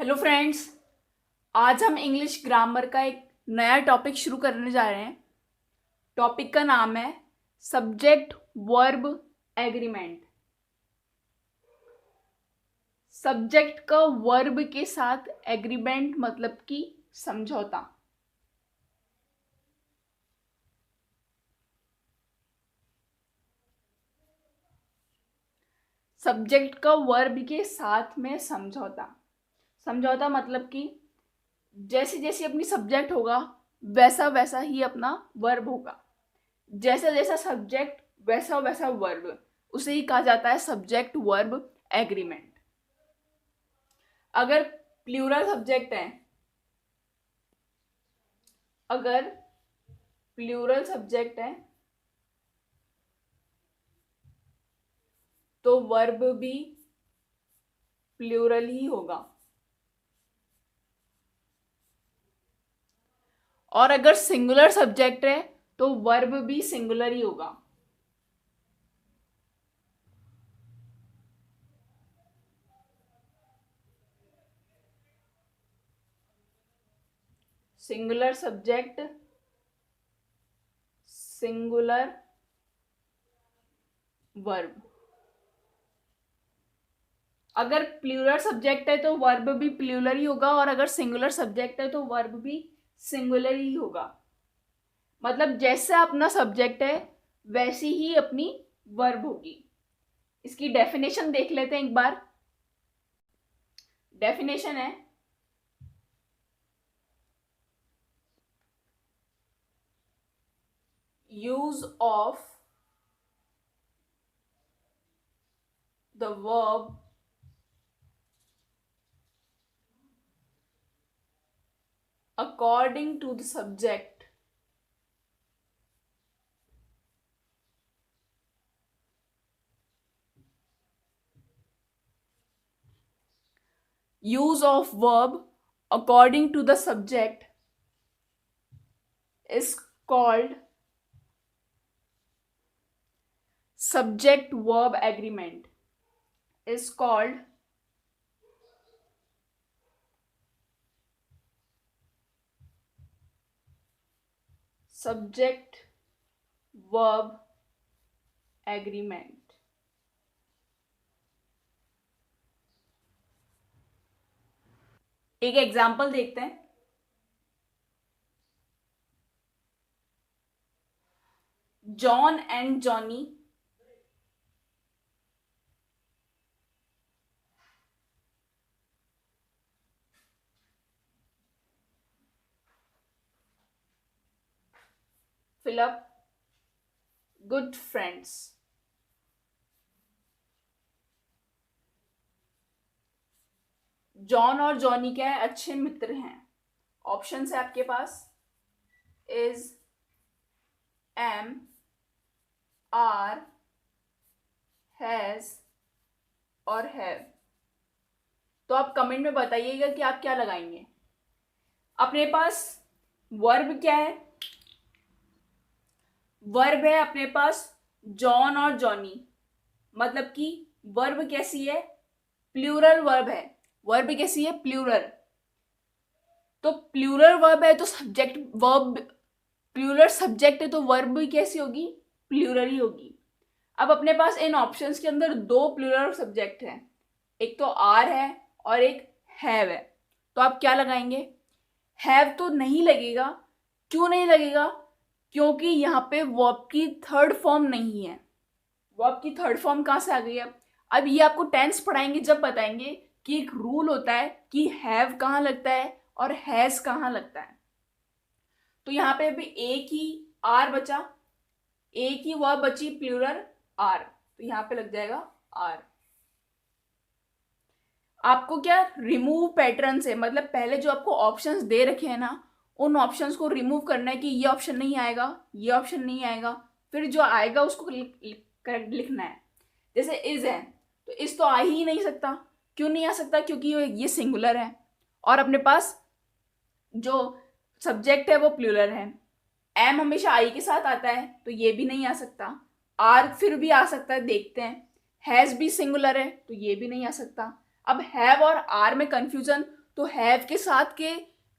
Hello friends. आज हम English grammar का एक नया टॉपिक शुरू करने जा रहे हैं। टॉपिक का नाम है सब्जेक्ट वर्ब एग्रीमेंट। सब्जेक्ट का वर्ब के साथ एग्रीमेंट मतलब कि समझौता। सब्जेक्ट का वर्ब के साथ में समझौता। समझौता मतलब कि जैसे जैसे अपनी सब्जेक्ट होगा वैसा वैसा ही अपना वर्ब होगा। जैसा जैसा सब्जेक्ट वैसा वैसा वर्ब, उसे ही कहा जाता है सब्जेक्ट वर्ब एग्रीमेंट। अगर प्लूरल सब्जेक्ट है, अगर प्लूरल सब्जेक्ट है तो वर्ब भी प्लूरल ही होगा, और अगर सिंगुलर सब्जेक्ट है तो वर्ब भी सिंगुलर ही होगा। Singular subject singular verb. अगर प्लूरल सब्जेक्ट है तो वर्ब भी प्लूरल ही होगा, और अगर सिंगुलर सब्जेक्ट है तो वर्ब भी सिंगुलर ही होगा। मतलब जैसा अपना सब्जेक्ट है वैसी ही अपनी वर्ब होगी। इसकी डेफिनेशन देख लेते हैं एक बार। डेफिनेशन है use of the verb according to the subject use of verb according to the subject is called subject verb agreement, is called subject verb agreement। एक एग्जांपल देखते हैं। John and Johnny fill up good friends. John और Johnny क्या है? अच्छे मित्र हैं। Option है आपके पास इज, एम, आर, हैज और हैव। तो आप कमेंट में बताइएगा कि आप क्या लगाएंगे। अपने पास वर्ब क्या है? वर्ब है अपने पास जॉन और जॉनी, मतलब कि वर्ब कैसी है? प्लूरल वर्ब है। वर्ब कैसी है? प्लूरल। तो प्लूरल वर्ब है तो सब्जेक्ट वर्ब प्लूरल सब्जेक्ट है तो वर्ब भी कैसी होगी? प्लूरल ही होगी। अब अपने पास इन ऑप्शंस के अंदर दो प्लूरल सब्जेक्ट हैं, एक तो आर है और एक हैव है। तो आप क्या लगाएंगे? हैव तो नहीं लगेगा। क्यों नहीं लगेगा? क्योंकि यहाँ पे वर्ब की थर्ड फॉर्म नहीं है। वर्ब की थर्ड फॉर्म कहाँ से आ गई है? अब ये आपको टेंस पढ़ाएंगे जब बताएंगे कि एक रूल होता है कि हैव कहाँ लगता है और हैज कहाँ लगता है। तो यहाँ पे अभी एक ही आर बचा, एक ही वर्ब बची प्लूरल आर, तो यहाँ पे लग जाएगा आर। आपको क्या रिमूव पैटर्न से, मतलब पहले जो आपको ऑप्शंस दे रखे हैं ना, उन ऑप्शंस को रिमूव करना है कि ये ऑप्शन नहीं आएगा, ये ऑप्शन नहीं आएगा, फिर जो आएगा उसको करेक्ट लिखना है। जैसे इज है तो इज तो आ ही नहीं सकता। क्यों नहीं आ सकता? क्योंकि ये सिंगुलर है और अपने पास जो सब्जेक्ट है वो प्लूरल है। एम हमेशा आई के साथ आता है तो ये भी नहीं आ सकता। आर फिर भी आ सकता है, देखते हैं। हैज भी सिंगुलर है तो ये भी नहीं आ सकता। अब हैव और आर में कंफ्यूजन तो हैव के साथ के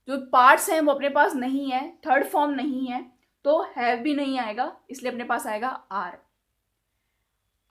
जो पार्ट्स हैं वो अपने पास नहीं है, थर्ड फॉर्म नहीं है, तो हैव भी नहीं आएगा, इसलिए अपने पास आएगा आर।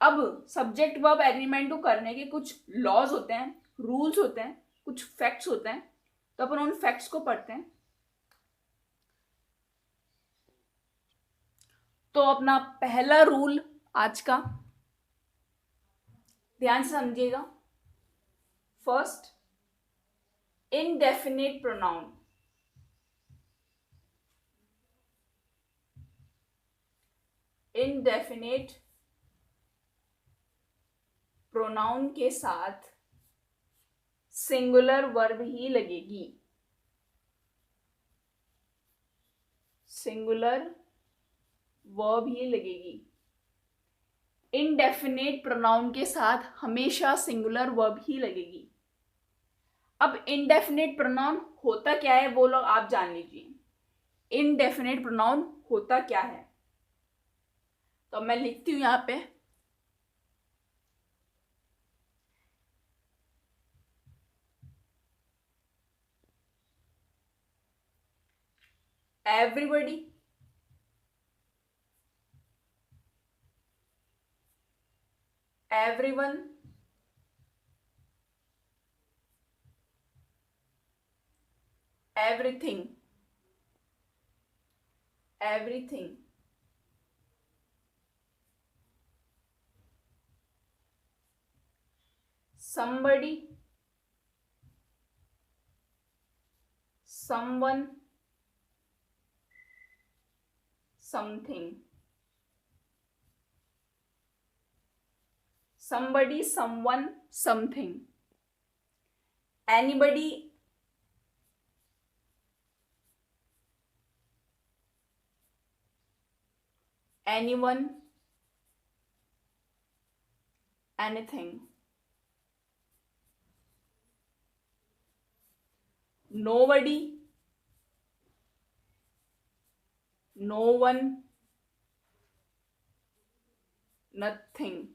अब सब्जेक्ट वर्ब एग्रीमेंट को करने के कुछ लॉज होते हैं, रूल्स होते हैं, कुछ फैक्ट्स होते हैं, तो अपन उन फैक्ट्स को पढ़ते हैं। तो अपना पहला रूल आज का, ध्यान से समझिएगा। First, indefinite pronoun. Indefinite pronoun के साथ सिंगुलर वर्ब ही लगेगी। सिंगुलर वर्ब ही लगेगी। इनडेफिनेट प्रोनाउन के साथ हमेशा सिंगुलर वर्ब ही लगेगी। अब इनडेफिनेट प्रोनाउन होता क्या है वो लोग आप जान लीजिए। इनडेफिनेट प्रोनाउन होता क्या है, तो मैं लिखती हूं यहां पे, everybody, everyone, everything, everything, somebody, someone, something, somebody, someone, something, anybody, anyone, anything, nobody, no one, nothing,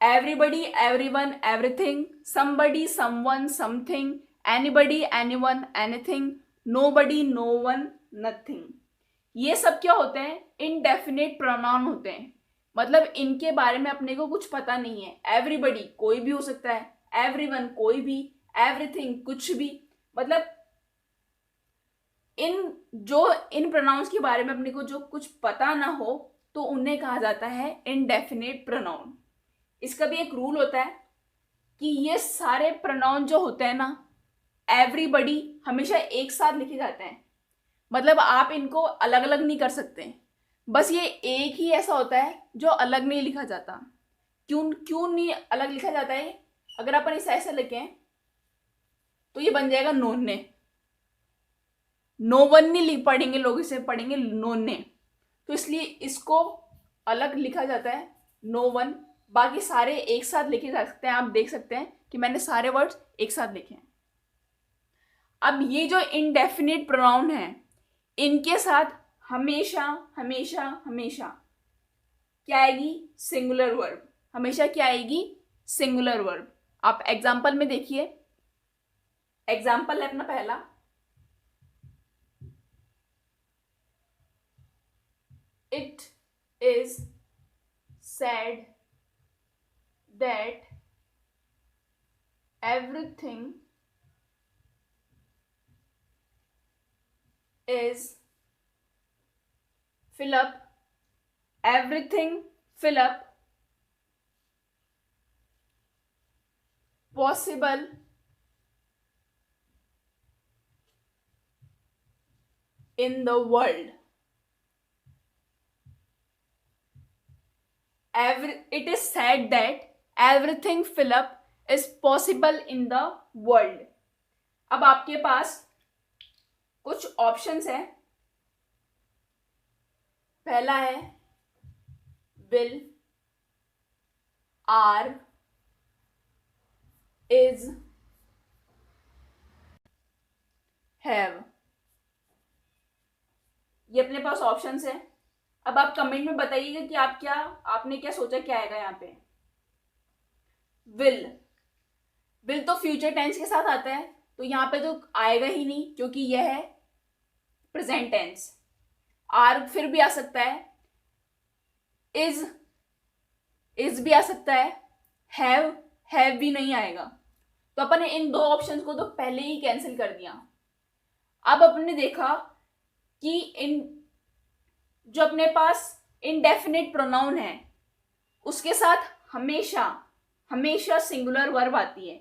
everybody, everyone, everything, somebody, someone, something, anybody, anyone, anything, nobody, no one, nothing। ये सब क्या होते हैं? इनडेफिनेट प्रोनाउन होते हैं, मतलब इनके बारे में अपने को कुछ पता नहीं है। एवरीबडी कोई भी हो सकता है, एवरीवन कोई भी, एवरीथिंग कुछ भी, मतलब इन प्रोनाउंस के बारे में अपने को जो कुछ पता ना हो तो उन्हें कहा जाता है इनडेफिनेट प्रोनाउन। इसका भी एक रूल होता है कि ये सारे प्रोनाउन जो होते हैं ना, एवरीबडी हमेशा एक साथ लिखे जाते हैं, मतलब आप इनको अलग अलग नहीं कर सकते। बस ये एक ही ऐसा होता है जो अलग नहीं लिखा जाता। क्यों नहीं अलग लिखा जाता है? अगर अपन इसे ऐसे लिखें तो ये बन जाएगा नोने, नो वन नहीं पढ़ेंगे लोग, इसे पढ़ेंगे नोने, तो इसलिए इसको अलग लिखा जाता है नो वन। बाकी सारे एक साथ लिखे जा सकते हैं। आप देख सकते हैं कि मैंने सारे वर्ड्स एक साथ लिखे हैं। अब ये जो इनडेफिनेट प्रोनाउन है, इनके साथ हमेशा हमेशा हमेशा क्या आएगी? Singular verb. हमेशा क्या आएगी? Singular verb. आप एग्जाम्पल में देखिए, एग्जाम्पल है अपना पहला, it is said that everything is fill up, everything fill up, possible in the world. It is said that everything fill up is possible in the world. अब आपके पास कुछ options हैं। पहला है will, are, is, have। ये अपने पास options हैं। अब आप कमेंट में बताइएगा कि आपने क्या सोचा, क्या आएगा यहाँ पे। विल, विल तो फ्यूचर टेंस के साथ आता है, तो यहाँ पे तो आएगा ही नहीं क्योंकि यह है प्रेजेंट टेंस। आर फिर भी आ सकता है, इज भी आ सकता है, हैव भी नहीं आएगा। तो अपन ने इन दो ऑप्शंस को तो पहले ही कैंसिल कर दिया। अब अपने देखा कि इन जो अपने पास इनडेफिनिट प्रोनाउन है उसके साथ हमेशा हमेशा सिंगुलर वर्ब आती है,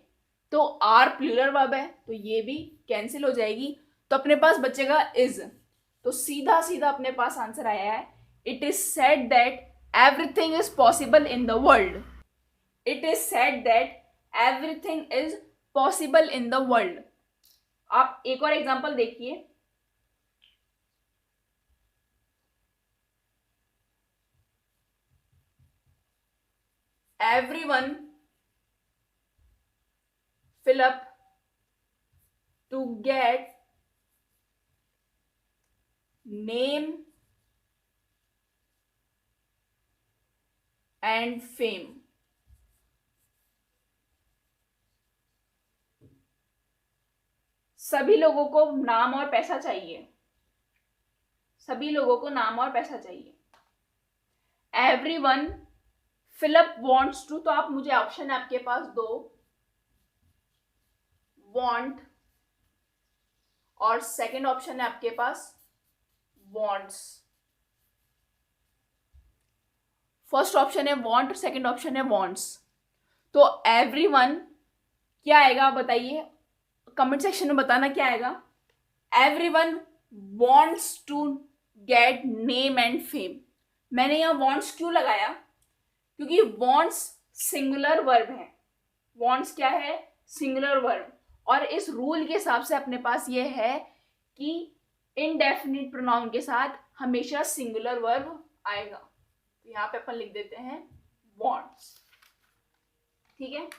तो आर प्लूरल वर्ब है तो ये भी कैंसिल हो जाएगी। तो अपने पास बचेगा इज। तो सीधा सीधा अपने पास आंसर आया है, it is said that everything is possible in the world. It is said that everything is possible in the world. आप एक और एग्जांपल देखिए, everyone fill up to get name and fame। सभी लोगों को नाम और पैसा चाहिए, सभी लोगों को नाम और पैसा चाहिए। everyone fill up wants to, तो आप मुझे ऑप्शन आपके पास दो, want और सेकंड ऑप्शन है आपके पास wants। फर्स्ट ऑप्शन है want, सेकंड ऑप्शन है wants। तो everyone क्या आएगा बताइए, कमेंट सेक्शन में बताना क्या आएगा। everyone wants to get name and fame। मैंने यहाँ wants क्यों लगाया, क्योंकि wants सिंगुलर वर्ब है। wants क्या है, सिंगुलर वर्ब, और इस रूल के हिसाब से अपने पास ये है कि इनडेफिनिट प्रोनाउन के साथ हमेशा सिंगुलर वर्ब आएगा। तो यहाँ पे अपन लिख देते हैं wants। ठीक है,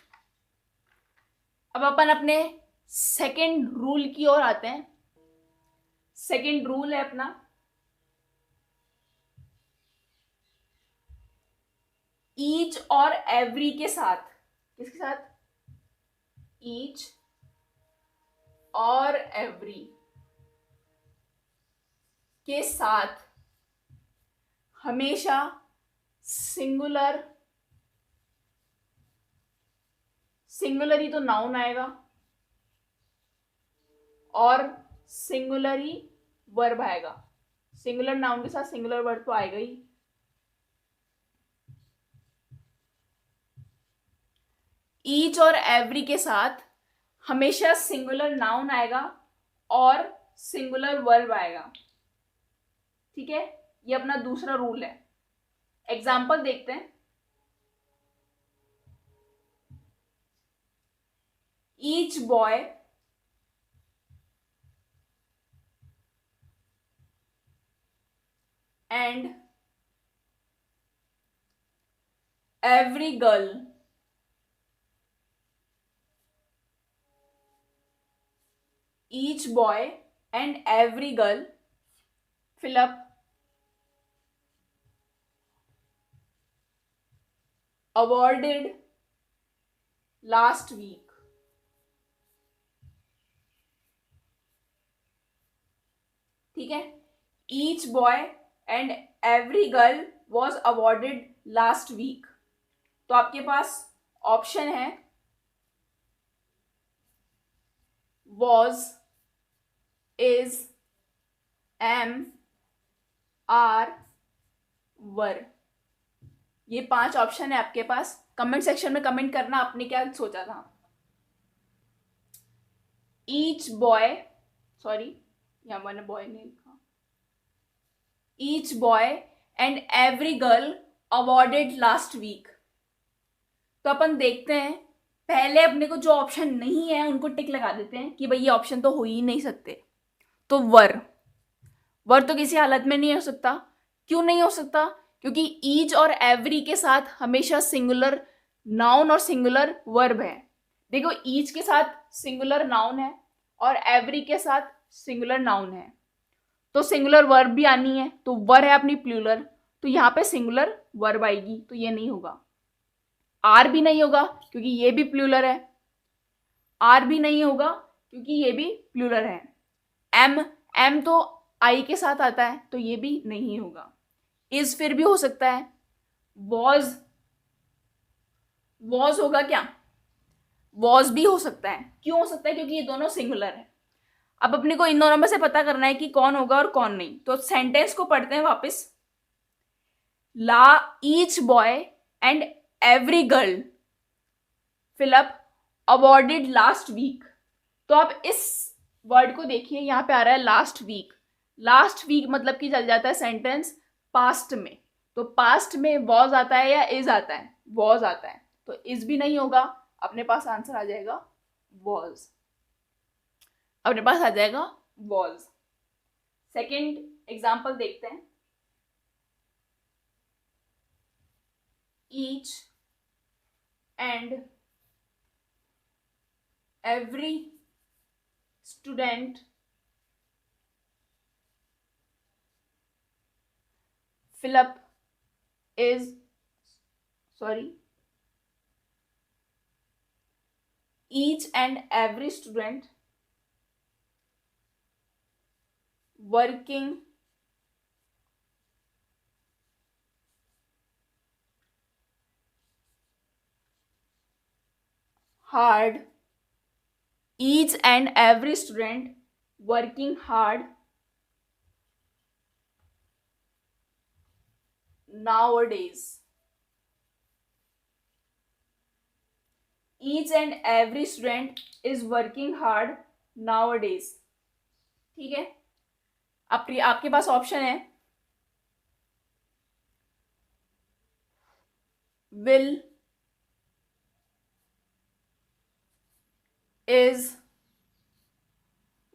अब अपन अपने सेकेंड रूल की ओर आते हैं। सेकेंड रूल है अपना, ईच और एवरी के साथ, किसके साथ, ईच और एवरी के साथ हमेशा सिंगुलर, सिंगुलर ही तो नाउन आएगा और सिंगुलर ही वर्ब आएगा। सिंगुलर नाउन के साथ सिंगुलर वर्ब तो आएगा ही। ईच और एवरी के साथ हमेशा सिंगुलर नाउन आएगा और सिंगुलर वर्ब आएगा। ठीक है, ये अपना दूसरा रूल है। एग्जाम्पल देखते हैं, each boy and every girl each boy and every girl fill up awarded last week। ठीक है, each boy and every girl was awarded last week। तो आपके पास ऑप्शन है was, is, am, are, were। ये 5 option है आपके पास। Comment section में comment करना आपने क्या सोचा था। ईच बॉय, सॉरी यहाँ मैंने बॉय नहीं लिखा, each boy and every girl awarded last week. तो अपन देखते हैं, पहले अपने को जो ऑप्शन नहीं है उनको टिक लगा देते हैं कि भाई ये ऑप्शन तो हो ही नहीं सकते। तो वर तो किसी हालत में नहीं हो सकता। क्यों नहीं हो सकता, क्योंकि ईच और एवरी के साथ हमेशा सिंगुलर नाउन और सिंगुलर वर्ब है। देखो, ईच के साथ सिंगुलर नाउन है और एवरी के साथ सिंगुलर नाउन है, तो सिंगुलर वर्ब भी आनी है। तो वर है अपनी प्लूरल, तो यहाँ पे सिंगुलर वर्ब आएगी, तो ये नहीं होगा। आर भी नहीं होगा क्योंकि ये भी प्लूरल है। आर भी नहीं होगा क्योंकि ये भी प्लूरल है। एम तो आई के साथ आता है तो ये भी नहीं होगा। इज फिर भी हो सकता है। वॉज होगा क्या? वॉज भी हो सकता है। क्यों हो सकता है? क्योंकि ये दोनों सिंगुलर है। अब अपने को इन दोनों में से पता करना है कि कौन होगा और कौन नहीं। तो सेंटेंस को पढ़ते हैं वापस। ला each boy and every girl fill up awarded last week. तो आप इस वर्ड को देखिए, यहां पे आ रहा है लास्ट वीक। लास्ट वीक मतलब कि चल जाता है सेंटेंस पास्ट में। तो पास्ट में वॉज आता है या इज आता है? वॉज आता है। तो इज भी नहीं होगा, अपने पास आंसर आ जाएगा वॉज। अपने पास आ जाएगा वॉज। सेकेंड एग्जाम्पल देखते हैं। Each and every student fill up is each and every student working hard, each and every student working hard nowadays. Each and every student is working hard nowadays. ठीक है, आपके पास option है will, is,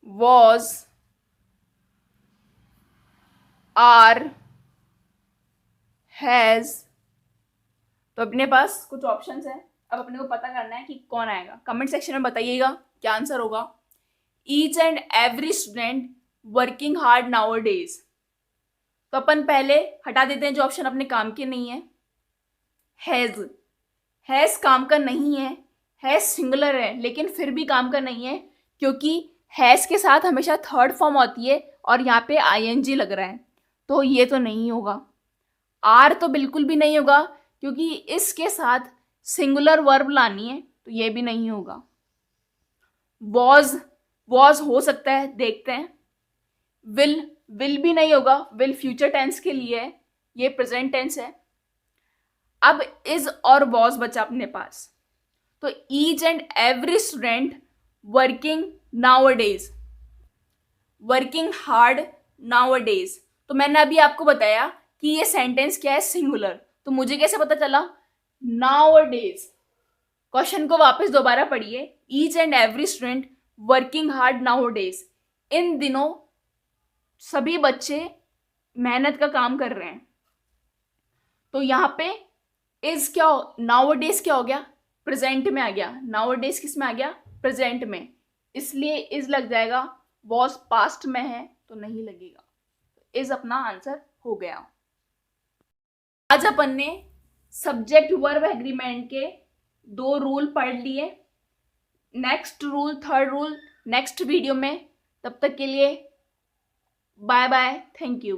was, are, has। तो अपने पास कुछ options हैं। अब अपने को पता करना है कि कौन आएगा। कमेंट सेक्शन में बताइएगा क्या आंसर होगा। Each and every student working hard now days. तो अपन पहले हटा देते हैं जो ऑप्शन अपने काम के नहीं है। हैज काम का नहीं है। हैज सिंगुलर है लेकिन फिर भी काम का नहीं है क्योंकि हैज के साथ हमेशा थर्ड फॉर्म होती है और यहाँ पे आईएनजी लग रहा है, तो ये तो नहीं होगा। आर तो बिल्कुल भी नहीं होगा क्योंकि इसके साथ सिंगुलर वर्ब लानी है, तो ये भी नहीं होगा। वॉज हो सकता है, देखते हैं। विल भी नहीं होगा, विल फ्यूचर टेंस के लिए है, ये प्रेजेंट टेंस है। अब इज और वॉज बचा अपने पास। तो each and every student working nowadays, working hard nowadays. तो मैंने अभी आपको बताया कि ये सेंटेंस क्या है? सिंगुलर। तो मुझे कैसे पता चला? नाउअडेज। क्वेश्चन को वापस दोबारा पढ़िए। Each and every student working hard nowadays. इन दिनों सभी बच्चे मेहनत का काम कर रहे हैं। तो यहाँ पे इज क्या, नाउअडेज क्या हो गया? प्रेजेंट में आ गया। नाउअडेज किस में आ गया? प्रेजेंट में, इसलिए इज लग जाएगा। वॉज पास्ट में है तो नहीं लगेगा। इज अपना आंसर हो गया। आज अपन ने सब्जेक्ट वर्ब एग्रीमेंट के 2 रूल पढ़ लिए। Next rule, third rule next video में। तब तक के लिए बाय बाय, थैंक यू।